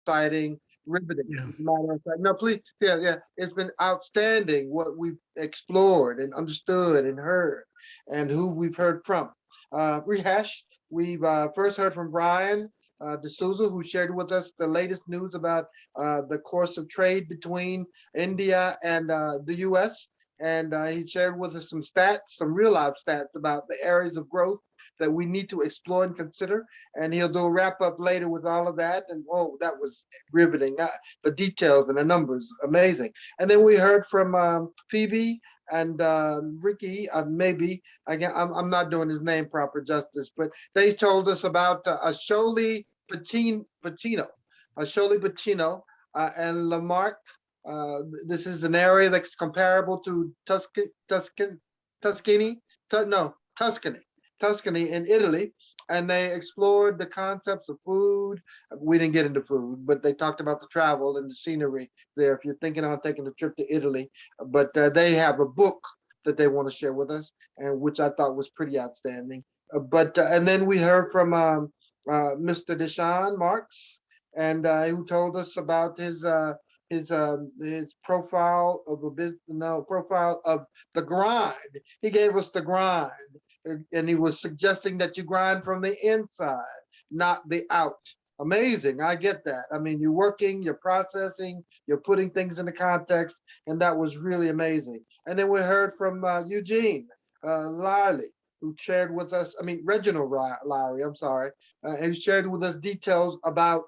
exciting, riveting. Yeah. As a matter of fact, no, please, yeah. It's been outstanding what we've explored and understood and heard, and who we've heard from. Rehash, we've first heard from Brian D'Souza, who shared with us the latest news about the course of trade between India and the U.S. And he shared with us some stats, some real life stats about the areas of growth that we need to explore and consider. And he'll do a wrap up later with all of that. And oh, that was riveting. The details and the numbers, amazing. And then we heard from Phoebe and Ricky, maybe again, I'm not doing his name proper justice, but they told us about Asholi Pacino, and Lamarck. This is an area that's comparable to Tuscany, no, Tuscany in Italy, and they explored the concepts of food. We didn't get into food, but they talked about the travel and the scenery there. If you're thinking on taking a trip to Italy, but they have a book that they want to share with us, and which I thought was pretty outstanding. And then we heard from Mr. Deshaun Marks, and who told us about his profile of a business, no, profile of the grind. He gave us the grind, and he was suggesting that you grind from the inside, not the out. Amazing. I get that. I mean, you're working, you're processing, you're putting things into context, and that was really amazing. And then we heard from Eugene Liley, who shared with us, Reginald Lowry, I'm sorry, and shared with us details about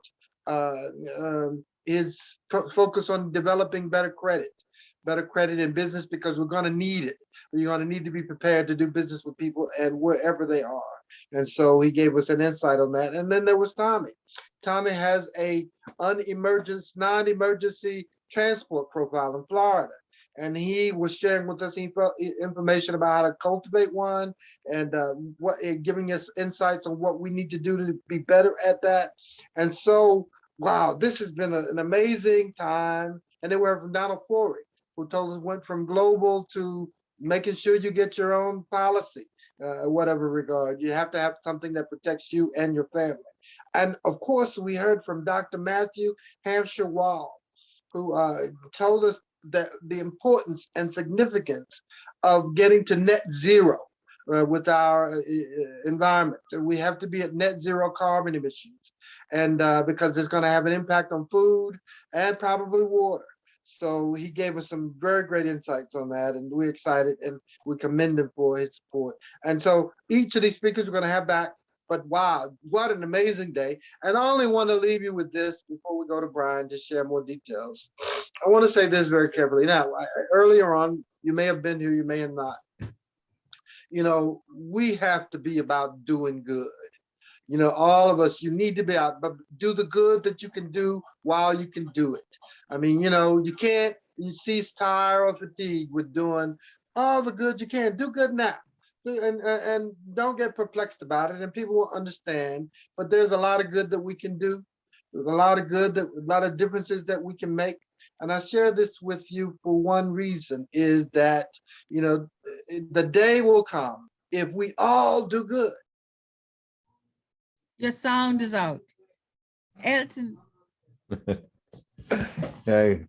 his focus on developing better credit in business, because we're going to need it. You're going to need to be prepared to do business with people and wherever they are. And so he gave us an insight on that. And then there was Tommy. Tommy has a non-emergency transport profile in Florida. And he was sharing with us information about how to cultivate one, and giving us insights on what we need to do to be better at that. And so, wow, this has been an amazing time. And then we heard from Donald Corey, who told us went from global to making sure you get your own policy, whatever regard. You have to have something that protects you and your family. And of course, we heard from Dr. Matthew Hampshire Wall, who told us that the importance and significance of getting to net zero with our environment. We have to be at net zero carbon emissions, and because it's going to have an impact on food and probably water. So he gave us some very great insights on that, and we're excited, and we commend him for his support. And so each of these speakers we're going to have back. But wow, what an amazing day. And I only want to leave you with this before we go to Brian to share more details. I want to say this very carefully. Now, earlier on, you may have been here, you may have not. We have to be about doing good. All of us, you need to be out, but do the good that you can do while you can do it. You can't cease, tire, or fatigue with doing all the good you can. Do good now. And don't get perplexed about it, and people will understand. But there's a lot of good that we can do. There's a lot of differences that we can make. And I share this with you for one reason, is that the day will come if we all do good. Your sound is out. Elton. Hey,